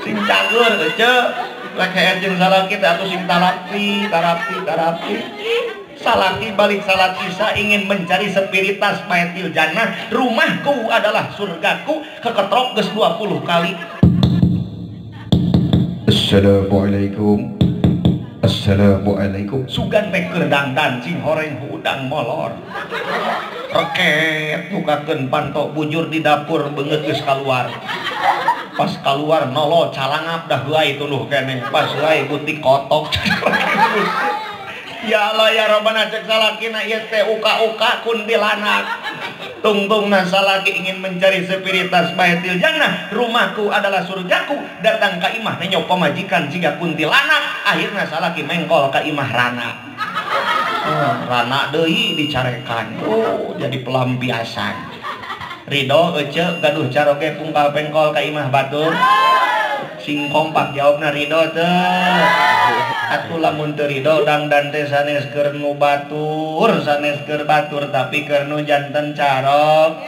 sing cager ece rek head jeung salaki teh atuh sing tarapi salaki balik salat isya ingin mencari spiritas baitil jannah, rumahku adalah surgaku, keketrok geus 20 kali. Assalamualaikum sugan teh keur dangdan cing horeng hudang molor reket bukakeun panto bujur di dapur beungeut geus kaluar. Pas keluar nolo calangap dah huai tuluh kene pas huai butik kotok. Ya Allah ya Rabbana cek salakina ieu teh uka-uka kuntilanak. Tungtungna salaki ingin mencari spiritas baitil jannah, rumahku adalah surgaku, datang ka imah nenyok pamajikan siga kuntilanak, akhirna salaki mengkol ka imah rana. Rana deui dicarekan. Jadi pelampiasan. Ridho ece gaduh caroge pungkal pengkol ka imah batur. Sing kompak jawabna Ridho teh. Atuh lamun teu ridho dangdan teh sanes keur nu batur, sanes keur batur tapi keur nu janten carok.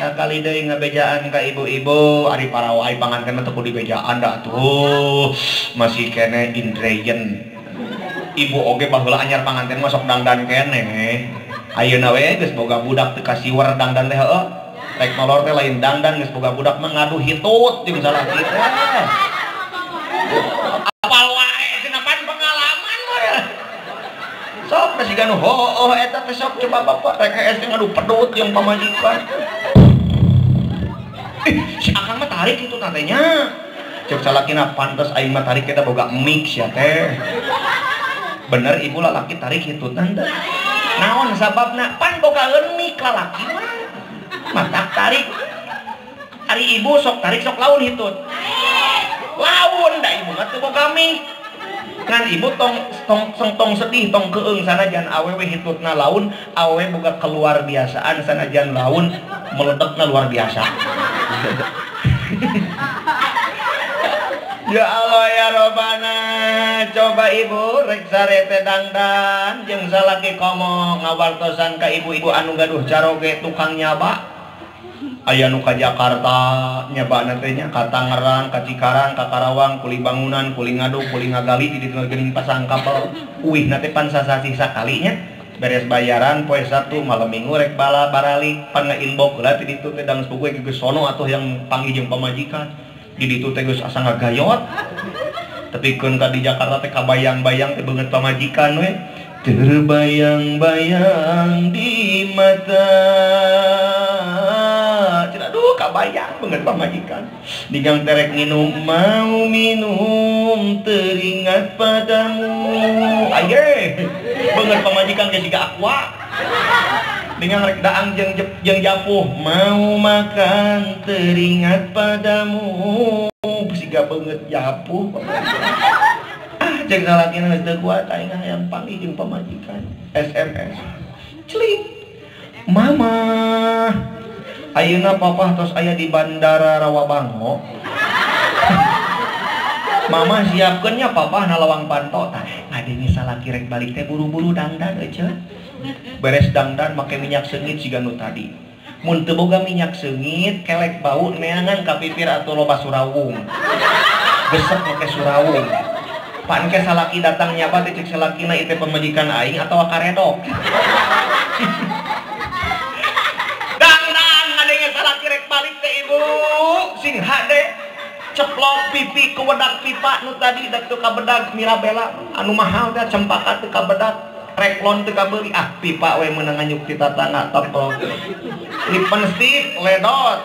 Sakali deui ngabejaan ka ibu-ibu, ari parawai panganten teu kudu dibejaan da tuh. Masih kene indreyen. Ibu oge baheula anyar panganten mah sok dangdan kene. Ayeuna we geus boga budak teu kasiwer dangdan teh heueuh. Rek molor teh lain dangdan geus boga budak mah ngadu hitut jeung salaki teh. Apal wae sinapan pengalaman we. Sok masih ganu hooh eta teh sok coba bapak rek hees ngadu pedut jeung pamajikan. Si akang mah tarik itu tantenya. Cek salakina pantes aing mah tarik kita boga mix ya teh. Bener ibu lalaki tarik hitutan teh. Naon sababna pan boga leunik lalaki mah. Matak tarik. Ari ibu sok tarik sok laun hitut. Laun da ibu mah teu boga mix. Ngan ibu tong sedih tong keung sanajan awewe hitutna laun, awewe boga keluar biasaan sanajan laun meledekna luar biasa. Ya Allah ya Rabbana, coba ibu rek sarete dangdan jeung salaki komo ngawartosan ka ibu-ibu anu gaduh caroge tukang nyaba. Aya nu ka Jakarta nyabana teh nya ka Tangerang, ka Cikarang, ka Karawang, kuli bangunan, kuli ngadu, kuli ngagali di dieu geuning pasang kapal. Uihna teh pan sasasi sakalinya beres bayaran poe Sabtu malam Minggu rek bala baralik pan nga-inbox heula ti ditu teh dang sepupu geus sono atuh yang panggih jeung pamajikan. Di ditu teh geus asa ngagayot. Tepikeun ka di Jakarta teh kabayang-bayang teh beungeut pamajikan we. Terbayang-bayang di mata. Aduh kabayang beungeut pamajikan. Digang terek minum mau minum teringat padamu. Aye. Beungeut pamajikan geus siga aqua. Dengan rek daang jeung japuh mau makan teringat padamu siga beungeut japuh. Cek salakina geus teu kuat aing hayang panggih jeung pamajikan SMS. Cling. Mama. Ayeuna papa tos aya di Bandara Rawabango. Mama siapkeun nya papa na lawang panto tah ngadenge salaki rek balik teh buru-buru dangdan euceun. Beres dangdan make minyak seungit siga nu tadi. Mun teu boga minyak seungit kelek bau neangan ka pipir atuh loba surawung. Besek make surawung. Pan ke salaki datang nyapa teh cek salakina ieu teh pamajikan aing atawa karedok. Dangdan ngadenge salaki rek balik teh ibu sing hade ceplok pipi ku bedak pipa nu tadi dak teu kabedag Mirabella anu mahal teh cempaka teu kabedag reklon teu kabeuli ah pipa we meunang nganyuk ti tatangga tepel lipstick ledot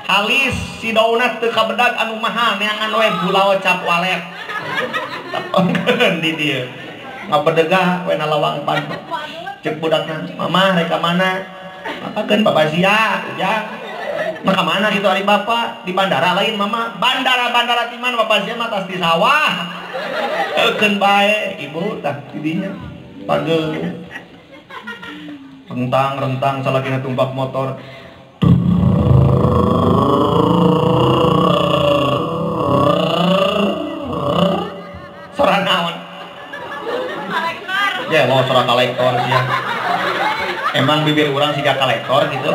halis si donat teu kabedag anu mahal neangan we bulao cap walet tepengkeun di dieu ngabedegah we na lawang pan cek budakna mama rek ka mana makakeun bapak sia ujang maka mana gitu ari bapak di bandara lain mama bandara di mana bapak sia mah tas di sawah eukeun bae ibu tah di dinya pageuh rentang salakina tumpak motor suara naon ya lo suara kolektor sia emang bibir urang siga kolektor gitu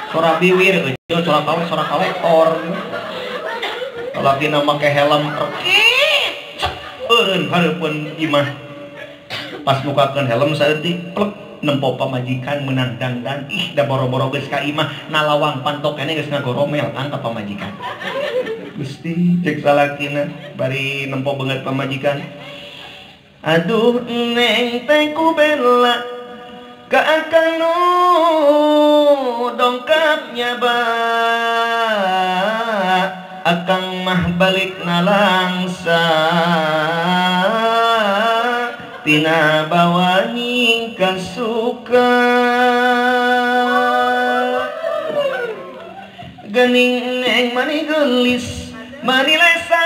Sora biwir eueuh sora kolektor. Lagi nama make helm eureun hareupeun imah. Pas mukakeun helm saeutik plek nempo pamajikan menang dangdan ih da boro-boro geus ka imah nalawang pantok keneh geus ngagoromel kan ka pamajikan. Gusti cek salakina bari nempo beungeut pamajikan. Aduh neng teh ku bela ka akang nu dongkapnya ba akang mah balik nalangsa tina bawa nyingka suka gening neng mani gelis mani lesan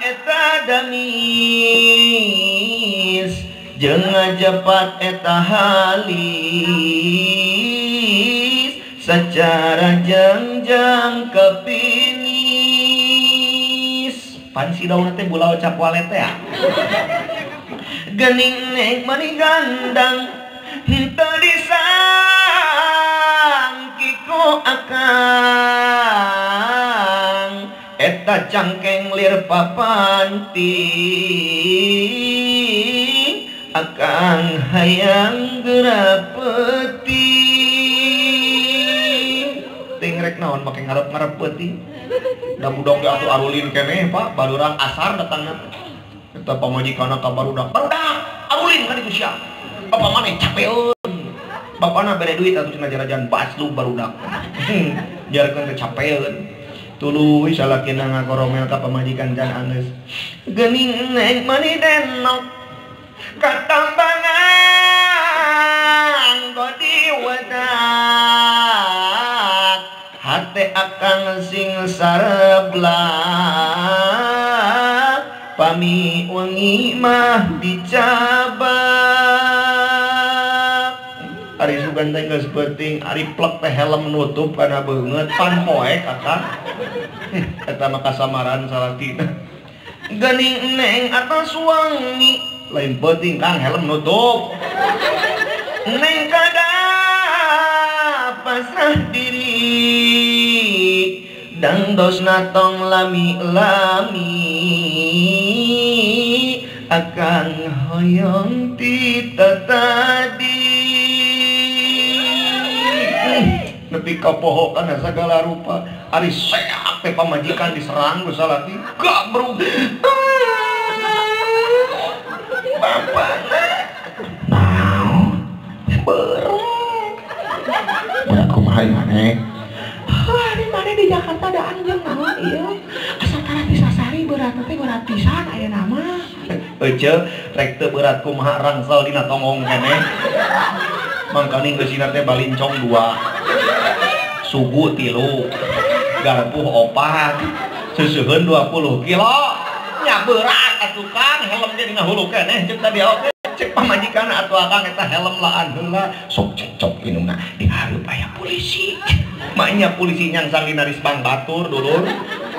eta damis jeung ngajepat eta halis secara jangjang kepinis pan si daun teh bulau cap walet teh gening neng mani gandang henteu disangkiku akang eta cangkeng lir papanti akang hayang gerapeti ting rek naon make ngarep-ngarep peuting da budak ge atuh arulin keneh Pak barudak asar datangna eta pamajikanna ka barudak arulin ka ditu sia bapa maneh capeun bapana bere duit atuh cenah jarajan baslu barudak jarkeun teh capeun tuluy salakina ngagoromel ka pamajikan can anggeus geuning neng mani denok katambangan godi wadak hate akang sing sareblak pami wengi mah dicabak ari sugan teh geus peuting ari plek teh helm nutup kana beungeut pan poek akang eta mah kasamaran salakina geuning neng atas wangi lain penting kang helm nutup neng kada pasrah diri dang dos natong lami-lami akan hoyong tita tadi nepi ka poho kana segala rupa ari seak teh pamajikan diserang ku salaki gabrug bapak naon bereng berat kumaha maneh hari maneh di Jakarta ada anjeun naon ieu asa tara disasari berat teh berat pisan aya nama eueuh rek teu berat kumaha rangsel dina tongong keneh mangkani geusina teh balincong 2 sugu 3 garpuh 4 susuheun 20 kilo nya berat atuh Kang helm teh dina hulu keneh ceuk tadi oge cek pamajikan atuh akang eta helm laan heula sok cecok inungna dihareup aya polisi maknya polisi nyangsang dina Risbang Batur dulur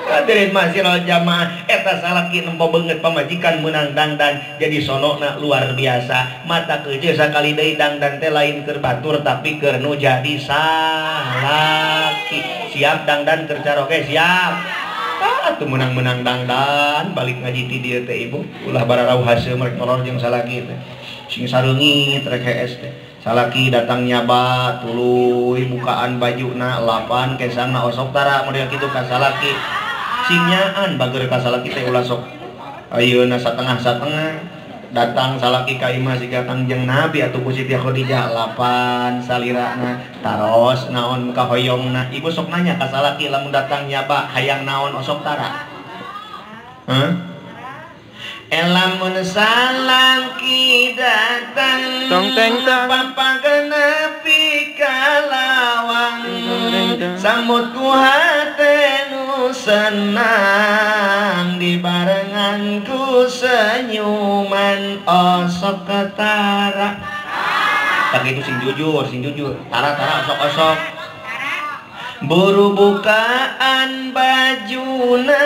hadirin masirul jamaah eta salaki nempo beungeut pamajikan meunang dangdan jadi sonona luar biasa mata keuje sakali deui dangdan teh lain keur batur tapi keur nu jadi salaki siap dangdan keur caroge siap atuh menang-menang dangdan balik ngaji ti dieu teh ibu ulah bararauh haseum rek tolor jeung salaki teh sing sareungit rek hees teh salaki datang nyaba tuluy bukaan bajuna lapan kesangna osok tara model kitu ka salaki sing nyaan bager ka salaki teh ulah sok ayeuna satengah-satengah datang salaki ka imah siga Kangjeng Nabi atuh ku Siti Khadijah lapan salirana taros naon ka hoyongna ibu sok nanya ka salaki lamun datang nyaba hayang naon osok tara lamun salaki datang tong teng tong papagenepi kalawang sambut ku hate nu senang dibarengan ku senyuman osok ketara tak itu sing jujur tara osok buru bukaan bajuna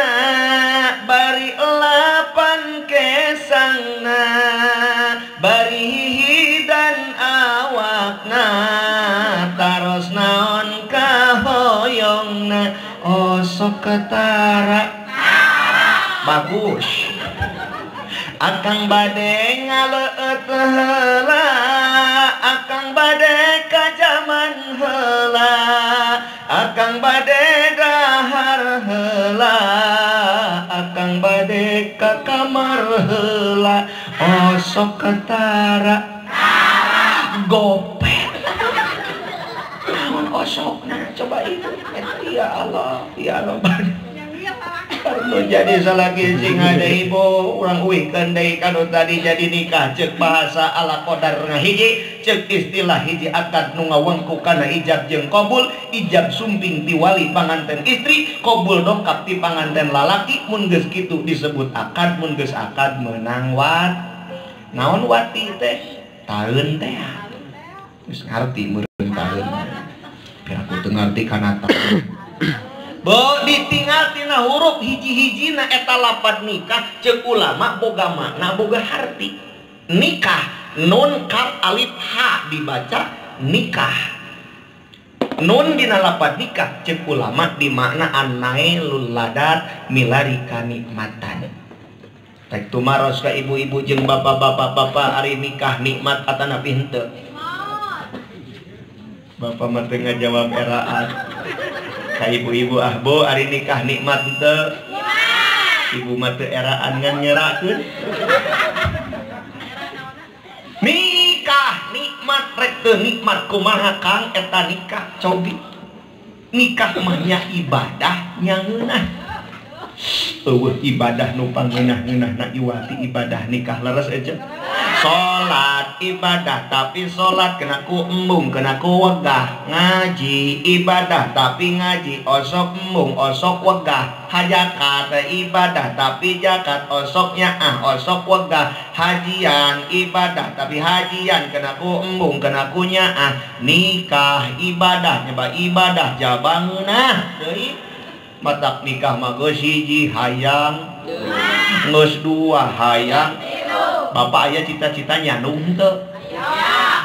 bari lapan kesangna bari hihi dan awakna ketara bagus. Akang bade ngaleut heula, akang bade ka jaman heula, akang bade dahar heula, akang bade ka kamar heula. Osok ketara gopet. Naon osokna coba itu. Ya Allah, ya Allah. Perlu jadi salagi sing ada ibu urang uikeun deui kanu tadi jadi nikah ceuk bahasa ala qadar ngahiji ceuk istilah hiji akad nu ngawengku kana ijab jeung qabul. Ijab sumping ti wali panganten istri, qabul dongkap ti panganten lalaki. Mun geus kitu disebut akad, mun geus akad meunang wat. Naon wati teh? Taeun teh. Geus ngarti meureun taeun. Biar aku teu ngarti kana taeun. Bo ditinggal tina huruf hiji-hijina eta lapad nikah ceuk ulama boga makna boga harti. Nikah nun kaf alif ha dibaca nikah. Nun dina lapad nikah ceuk ulama di makna an-nailul ladat milarika nikmatan. Rek tumaros ka ibu-ibu jeung bapak-bapak ari nikah nikmat atanapi henteu. Bapak mah teu ngajawab eraan. Ka ibu-ibu ahbo ari nikah nikmat teu? Ibu mah teu eraan ngan nyerakeun. Nikah nikmat rek teu nikmat kumaha Kang eta nikah cobi. Nikah mah nya ibadah nya ngeunah. Eueuh ibadah nu pangeunah-ngeunahna iwati ibadah nikah leres aja. Salat ibadah tapi salat kena ku embung kena ku wegah. Ngaji ibadah tapi ngaji osok embung osok wegah. Hajakat ibadah tapi jakat osok nyaah osok wegah. Hajian ibadah tapi hajian kena ku embung kena ku nyaah. Nikah ibadah nyoba ibadah jabangeunah deui. Matak nikah mah geus hiji hayang geus dua hayang. Bapak aya cita-cita nyanung teu?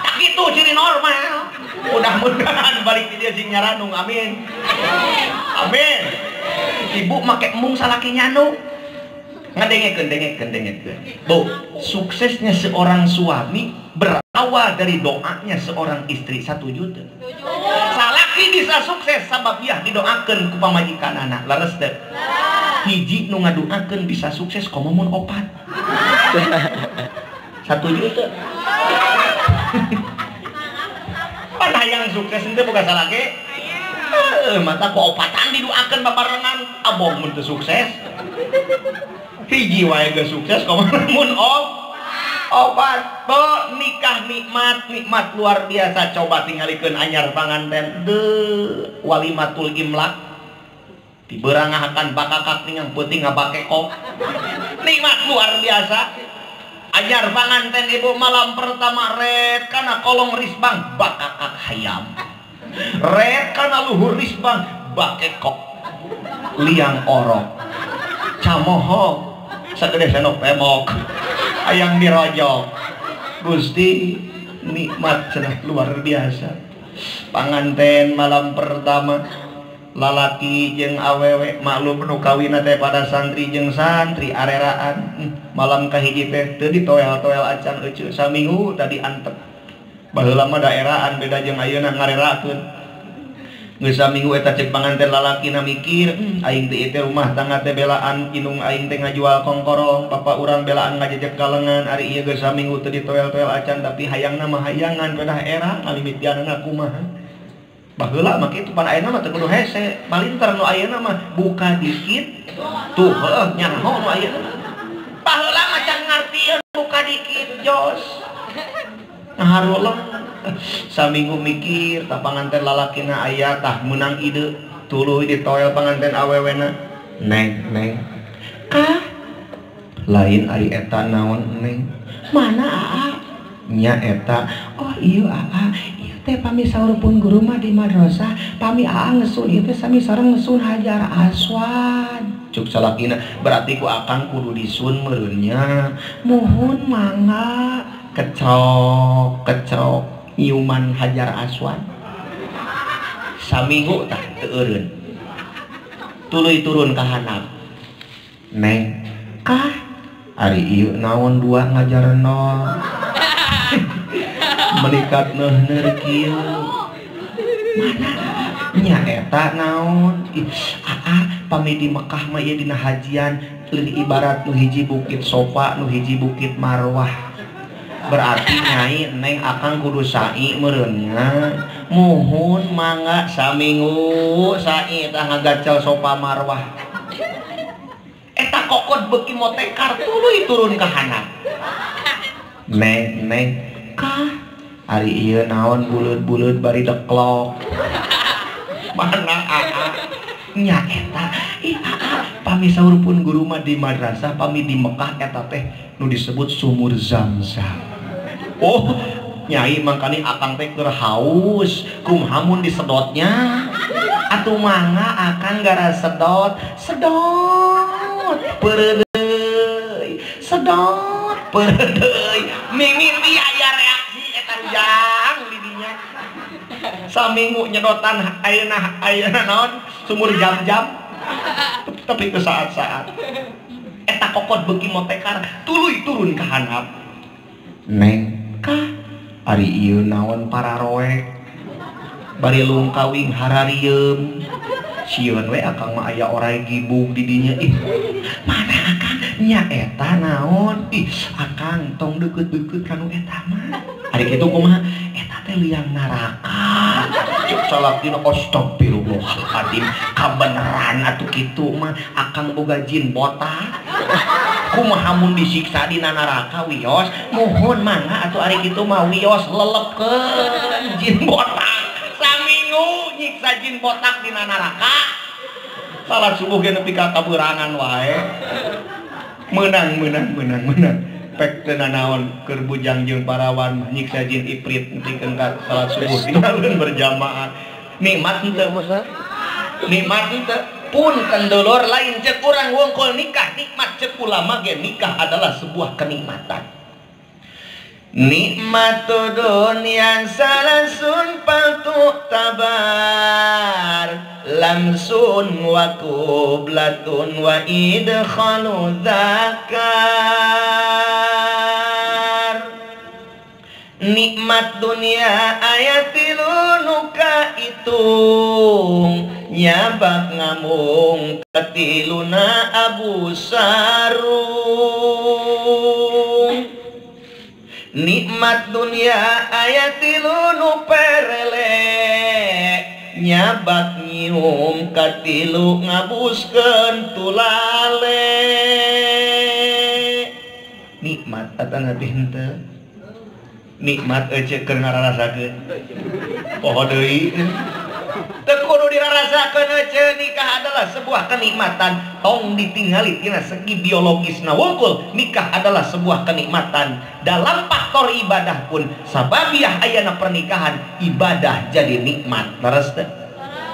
Tak gitu ciri normal. Mudah-mudahan balik ke dia sing nyaranung. Amin. Amin. Ibu make embung salaki nyanung. Ngedengekeun. Bu, suksesnya seorang suami berawal dari doanya seorang istri. Setuju teu? Salaki bisa sukses sabab ieu didoakeun ku pamajikanana. Leres teu? Hiji nu ngaduakeun bisa sukses komo mun opat. Setuju teu? Pan hayang sukses teh boga salaki? Mata ku opatan didoakeun babarengan abong mun teu sukses. Hiji wae geus sukses komo mun opat. Bo nikah nikmat luar biasa. Coba tingalikeun anyar panganten deu walimatul imlak. Diberangahakan bakakak ningang peuting ngabake kok. Nikmat luar biasa. Anyar panganten ibu malam pertama red kana kolong risbang bakakak hayam. Red kana luhur risbang bake kok. Liang orok. Camohok. Sagede senok pemok. Ayang dirojok. Gusti nikmat cenah luar biasa. Panganten malam pertama lalaki jeung awewe maklum nu kawina teh pada santri jeung santri areraan. Malam kahiji teh teu ditoel-toel acan euceuk saminggu tadi antep. Baheula mah daeraan beda jeung ayeuna ngarerakeun. Geus saminggu eta ceuk panganten lalakina mikir, aing teh ieu rumah tangga teh belaan inung aing teh ngajual kongkorong, bapak urang belaan ngajejek kalengan, ari ieu geus saminggu teu ditoel-toel acan tapi hayangna mah hayangan beda era ngalimitianna kumaha. Baheula mah kitu pan ayeuna mah teu kudu hese, balinter nu ayeuna mah buka dikit. Tuh heuh nyaho nu ayeuna. Baheula mah can ngartieun buka dikit jos. Ngaharuleung saminggu mikir tah panganten lalakina aya tah meunang ide tuluy ditoel panganten awewena. Neng kah lain ari eta naon neng? Mana aa? Nya eta. Oh iya aa. Teh pami saurupun guru mah di madrasah pami aa ngesun ieu teh sami sareng ngesun Hajar Aswad. Cuk salakina berarti ku akang kudu disun meureunnya. Muhun mangga kecok nyiuman Hajar Aswad. Saminggu tah teu eureun. tuluy turun ka handap. Neng kah ari ieu naon dua ngajarno menikat neuhner kieu mana nya eta naon pami di Mekah mah ieu dina hajian ibarat nu hiji bukit Sofa nu hiji bukit Marwah berarti nyai neng akang kudu sai meureunnya muhun mangga saminggu sai tah ngagacel Sofa Marwah eta kokot beuki motekar tuluy turun ka handap. Neng kah ari ieu naon buleut-buleut bari deklok mana nya eta pami saur pun guru mah di madrasah pami di Mekah eta teh nu disebut sumur Zamzam. Oh nyai mangkani akang teh keur haus kumaha mun disedotnya atuh mangga akang gara sedot pereudeuy sedot pereudeuy mimiti aya reaksi eta ujang di dinya saminggu nyedotan ayeuna naon sumur jam-jam tapi ke saat-saat eta kokot beuki motekar tuluy turun ka handap. Neng kah ari ieu naon pararoek bari lungkawing hararieum sieun we akang mah aya orai gibug di dinya mana akang nya eta naon akang tong deukeut-deukeut kanu eta mah ari kitu kumaha eta teh liang naraka cuk salak dina astagfirullahaladzim kabeneran atuh kitu mah akang boga jin botak kumaha mun disiksa dina neraka wios muhun mangga atuh ari kitu mah wios lelepkeun jin botak saminggu nyiksa jin botak dina neraka salat subuh ge nepi ka kaberangan wae menang pek teu naon keur bujang jeung parawan nyiksa jin iprit nepikeun ka salat subuh tinggalkeun berjamaah nikmat henteu nikmat henteu pun kendolor lain cek urang wongkol nikah nikmat cek ulama ge nikah adalah sebuah kenikmatan. Nikmatu dunyan salasun paltu tabar lamsun wa qublatun wa idkhalu dzakar. Nikmat dunia ayatilu nuka itung nyabak ngamung ketiluna Abu Sarung. Nikmat dunia ayatilu nu perele nyabak nyium katilu ngabuskeun tulale. Nikmat atana teh henteu nikmat ece keur ngararasakeun poho deui teu kudu dirarasakeun ece nikah adalah sebuah kenikmatan tong ditinggali tina segi biologisna wungkul nikah adalah sebuah kenikmatan dalam faktor ibadah pun sababiah ayana pernikahan ibadah jadi nikmat leres teh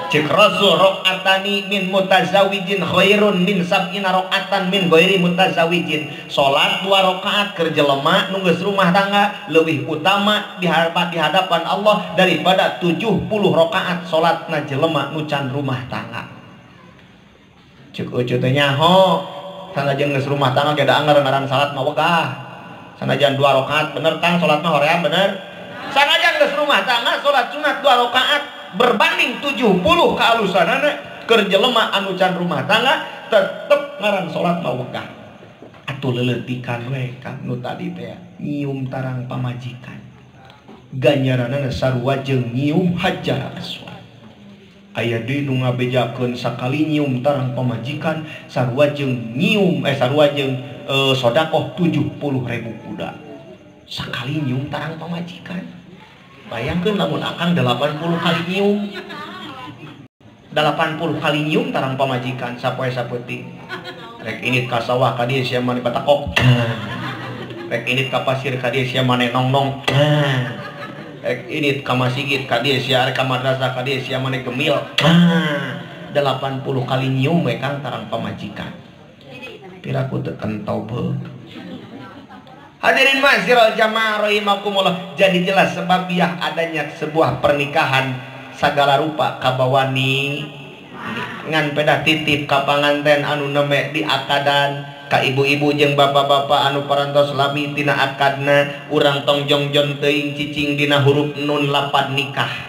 cek Rasul rakaatani min mutazawijin khairun min sab'ina rakaatan min ghairi mutazawijin. Salat 2 rakaat keur jelema nu geus rumah tangga leuwih utama di hadapan Allah daripada 70 rakaat salatna jelema nu can rumah tangga. Cek euceut teh nyaho sanajan geus rumah tangga ge da ngaran salat mah wegah. Sanajan 2 rakaat bener tang salat mah hoream bener. Sanajan geus rumah tangga salat sunat 2 rakaat berbanding 70 kealusanana keur jelema anu can rumah tangga tetep ngaran salat mah wegah. Atuh leuleutikan we ka nu tadi teh nyium tarang pamajikan. Ganjaranna sarua jeung nyium hajar aswad. Aya deui nu ngabejakeun sakali nyium tarang pamajikan sarua jeung nyium sarua jeung sedekah 70.000 kuda. Sakali nyium tarang pamajikan. Bayangkeun lamun akang 80 kali nyium 80 kali nyium tarang pamajikan sapoe sapeuting rek init ka sawah ka dieu sia mane batakok rek init ka pasir ka dieu sia mane nongnong rek init ka masjid ka dieu sia rek ka madrasah ka dieu sia mane gemil 80 kali nyium we kang tarang pamajikan piraku teu kentau beuh. Hadirin ma'asyiral jamaah rahimakumullah. Jadi jelas sebabiah adanya sebuah pernikahan segala rupa kabawani ngan pedah titip ka panganten anu neme di akadan, ka ibu-ibu jeung bapak-bapak anu parantos lami tina akadna, urang tong jongjon teuing cicing dina huruf nun lapad nikah.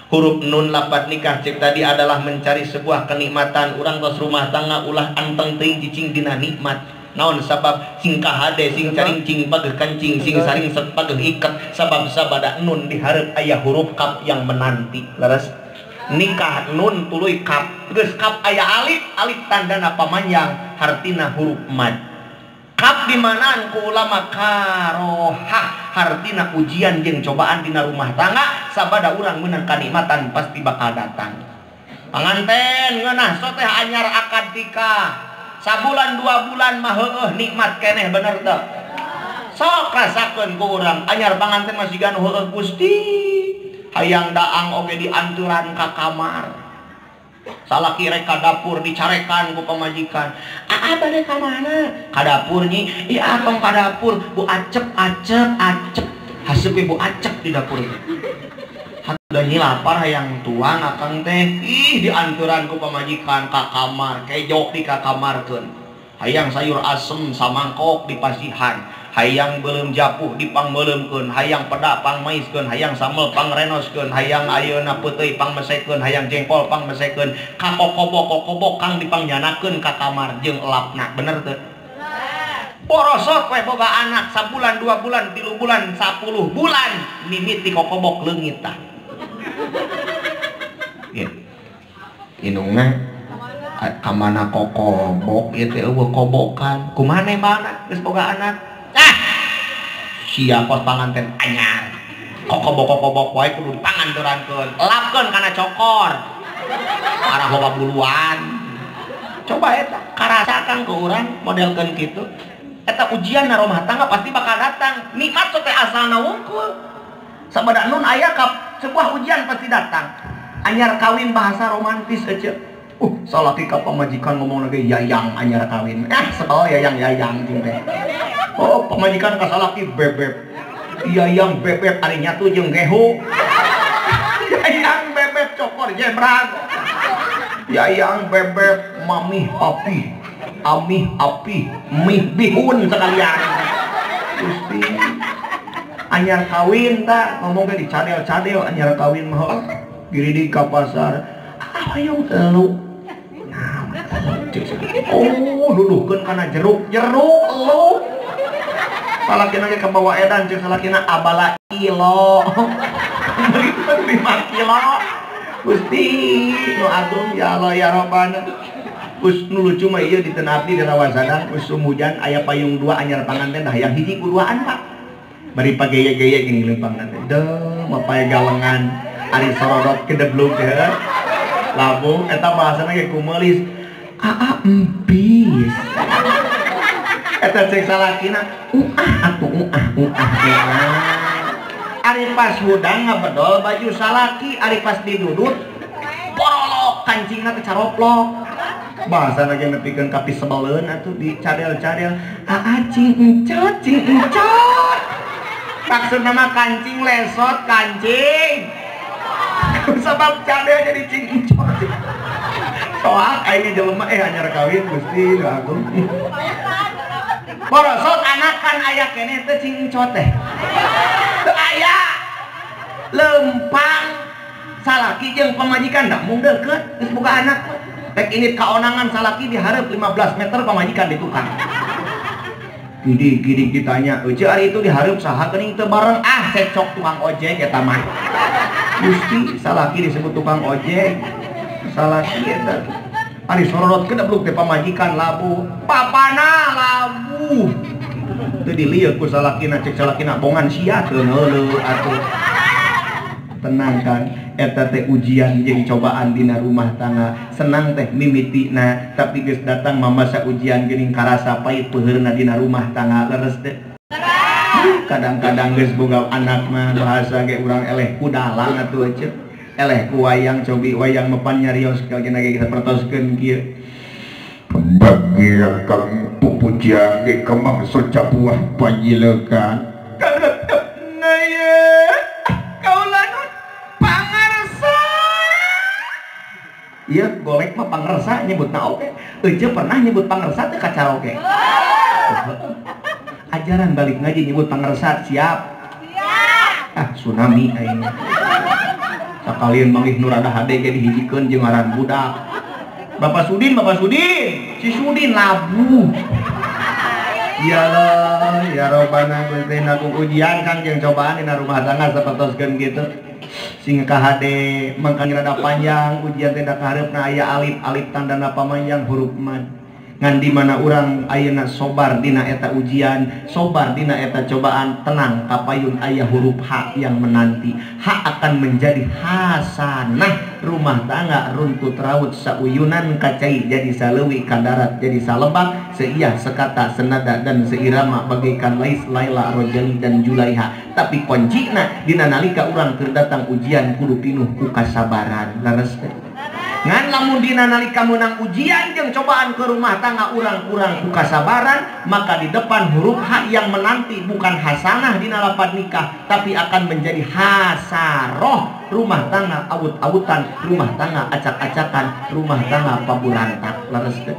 Huruf nun lapad nikah cek tadi adalah mencari sebuah kenikmatan. Urang tos rumah tangga ulah anteng teuing cicing dina nikmat. Naon sabab sing kahade sing caring cing pageuh kancing sing saring pageuh iket, sabab sabada nun di hareup aya huruf kaf yang menanti. Leres nikah nun tuluy kaf, geus kaf aya alif, alif tandana pamanjang, hartina huruf mad. Kaf dimanaan ku ulama karohah, hartina ujian jeung cobaan dina rumah tangga, sabada urang meunang kanikmatan pasti bakal datang. Panganten ngeunah so teh anyar akad nikah. Sabulan 2 bulan mah heueuh nikmat keneh bener teu. Sok rasakeun ku urang anyar panganten masih ganu heueuh Gusti. Hayang daang oge dianturan ka kamar. Salaki rek ka dapur dicarekan ku pamajikan. Aa bade ka mana? Ka dapur nyi. Ieu atong ka dapur, Bu acep. Haseup Bu acep di dapur. Udah nyi lapar hayang tuang akang teh. Ih dianturan ku pamajikan ka kamar, kejok di ka kamarkeun. Hayang sayur asem samangkok dipasihan. Hayang belum japuh dipangmeuleumkeun, hayang peda pangmaiskeun, hayang sambel pangrenoskeun, hayang ayeuna peuteuy pangmesekeun, hayang jengkol pangmesekeun, ka kokobok kang dipangyanakeun ka kamar jeung elapna. Bener teu? Borosot we boga anak sabulan 2 bulan 3 bulan 10 bulan mimiti kokobok leungit tah. Inungna kamana kokobok ieu teh eueuh kobokan. Kumaha mana geus boga anak? Siapa panganten anyar. Kokobok wae kudu dipanganturankeun. Elapkeun kana cokor. Arah loba buluan. Coba eta karasakan ke urang modelkeun kitu. Eta ujian na rumah tangga pasti bakal datang. Nikmat teh asalna wungkul. Sabada nun aya ka sebuah ujian pasti datang. Anyar kawin bahasa romantis aja. Salaki ka pamajikan ngomong lagi yayang anyar kawin. Sebel yayang jeung teh. Oh, pamajikan ka salaki bebeb. Yayang bebeb ari nyatu jeung gehu. Yayang bebeb cokor jebrag. Yayang bebeb mamih api. Amih api, mih bihun sekalian. Gusti anyar kawin tak ngomong di cadel anyar kawin mah giri di ka pasar ayo elu nuduhkeun kana jeruk elu salakina ge kabawa edan ceuk salakina abala kilo 5 kilo Gusti nu agung ya Allah ya Rabbana. Us nu lucu mah ieu di teu abdi di rawasadang us hujan aya payung 2 anyar panganten dah hayang hiji kuduaan Pak. Bari pageye-geye gini leumpang nanti. Deuh mapaya galengan ari sorodot kedeblug teh. Labung eta bahasana ge kumeulis. Aa empis. Eta cek salakina, atuh Ari pas hudang ngabedol baju salaki, ari pas didudut porolok kancingna teh caroplok. Bahasa lagi nepikeun kapi sebeleun atuh di cadel-cadel. Cing encot. Maksud nama kancing lesot kancing. Sebab cadel jadi cing encot. Soal ayeuna jelema anyar kawin Gusti agung. Borosot anakan aya keneh teh cing encot teh. Teu aya. Lempang salaki jeung pamajikan da mung deukeut geus boga anak. Tek ini kaonangan salaki diharap 15 meter pamajikan di tukang. Gidi ditanya, "Eueuh ari itu diharap saha geuning teu bareng?" Cecok tukang ojek eta mah. Gusti salaki disebut tukang ojek. Salaki eta ari sororotkeun bluk teh pamajikan labu. Papana labu. Teu dilieur ku salakina cek salakina bongan sia teu heuleuh atuh. Tenang kan, eta teh ujian jeung cobaan dina rumah tangga. Senang teh mimitina, tapi geus datang mamasa ujian geuning karasa pait peuheurna dina rumah tangga leres teh. Kadang-kadang geus boga anak mah bahasa ge urang eleh ku dalang atuh ceuk. Eleh ku wayang cobi wayang mepan nyarios kagena ge kita pertoskeun kieu. Bagian kang pupuja ge kamangsa cabuah panjilekan. Karetepna ye. Iya, golek mah pangersa nyebutna oke. Ece pernah nyebut pangersa teh kaca oke. Ajaran balik ngaji nyebut pangersa siap. Ah, tsunami ayeuna. Sakalian manggih nur ada hade ge dihijikeun jeung ngaran budak. Bapak Sudin, si Sudin labu. Iyalah, ya Robbana Gusti aku ujian Kang jeung cobaan dina rumah tangga sapertoskeun kitu. Sing kahade mangkang rada panjang ujian teh da kahareupna aya alif tandana pamanjang huruf mad. Ngan di mana urang ayeuna sobar dina eta ujian, sobar dina eta cobaan, tenang kapayun aya huruf H yang menanti. H akan menjadi hasanah rumah tangga runtut raut sauyunan kacai jadi saleuwi kadarat jadi salebak seiyah sekata senada dan seirama bagaikan Lais Laila Rojali dan Julaiha. Tapi kuncina dina nalika urang keur datang ujian kudu pinuh ku kasabaran. Leres teh. Ngan lamun dina nalika menang ujian jeung cobaan ke rumah tangga urang kurang ku kasabaran, maka di depan huruf H yang menanti bukan hasanah dina lapad nikah, tapi akan menjadi hasaroh rumah tangga awut-awutan, rumah tangga acak-acakan, rumah tangga paburantak. Leres teh.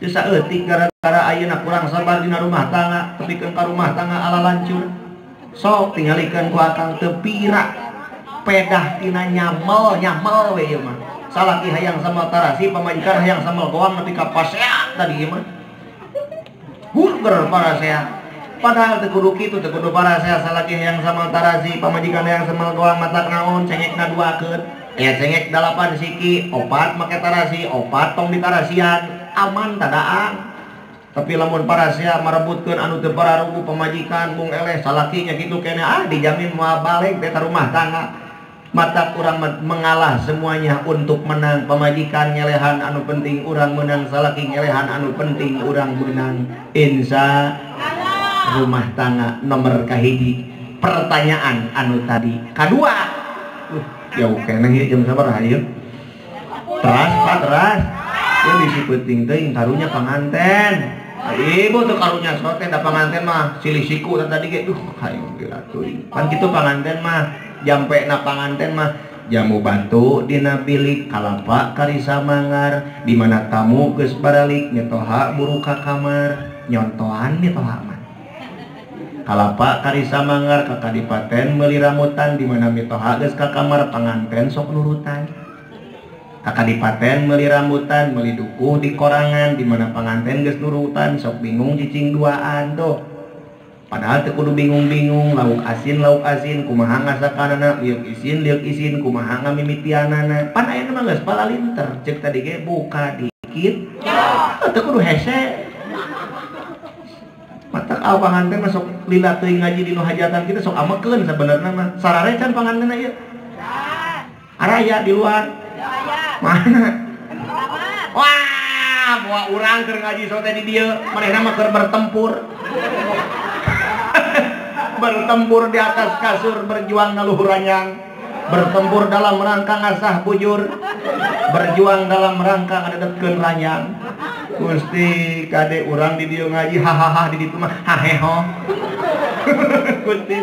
Teu saeutik gara-gara ayeuna kurang sabar dina rumah tangga, tepikeun ka rumah tangga ala lancur. Sok tingalikeun ku akang teu pira pedah tina nyamel we ieu mah. Salaki hayang sama tarasi, pamajikan hayang sama goang nepi ka pasea tadi ieu mah. Burger parasea. Padahal teu kudu kitu, teu kudu parasea salaki hayang sama tarasi, pamajikan hayang sama goang matak naon cengekna duakeun. Ya cengek 8 siki, 4 make tarasi, 4 tong ditarasian, aman tadaang. Tapi lamun parasea marebutkeun anu teu pararugu pamajikan mung eleh salakinya kitu kene dijamin moal balik teh ka rumah tangga. Mata kurang mengalah semuanya untuk menang, pemajikan nyelehan anu penting urang menang, salaki nyelehan anu penting urang menang. Insya rumah tangga nomor kahiji. Pertanyaan anu tadi kadua jauh keneh ieu jam sabaraha ieu? Teras Pak teras. Ieu bisi penting teuing karunya panganten. Ibu tuh karunya sote da panganten mah silih siku tadi ge hayu gila teuing. Pan kitu panganten mah jampe na panganten mah jamu batu dina bilik kalapa karisa mangar di mana tamu geus baralik nyetoha buru ka kamar nyontohan nyetoha mah kalapa karisa mangar ka kadipaten meuli ramutan di mana mitoha geus ka kamar panganten sok nurutan ka kadipaten meuli rambutan meuli dukuh di korangan di mana panganten geus nurutan sok bingung cicing duaan tuh. Padahal teu kudu bingung-bingung, lauk asin kumaha ngasakanana, liuk isin kumaha ngamimitianana. Pan aya mah geus palalinter, ceuk tadi ge buka dikit. Teu kudu hese. Matak panganten mah sok lila teuing ngaji di nu hajatan kita sok amekeun sabenerna mah. Sarare can pangantenna ieu? Araya di luar. Mana? Wah, moal urang keur ngaji sote di dieu, manehna mah keur bertempur. Bertempur di atas kasur, berjuang naluhur ranyang, bertempur dalam rangka ngasah bujur, berjuang dalam rangka ngadedetkeun ranyang. Gusti kade urang di dieu ngaji hahaha di ditu mah haheho. Gusti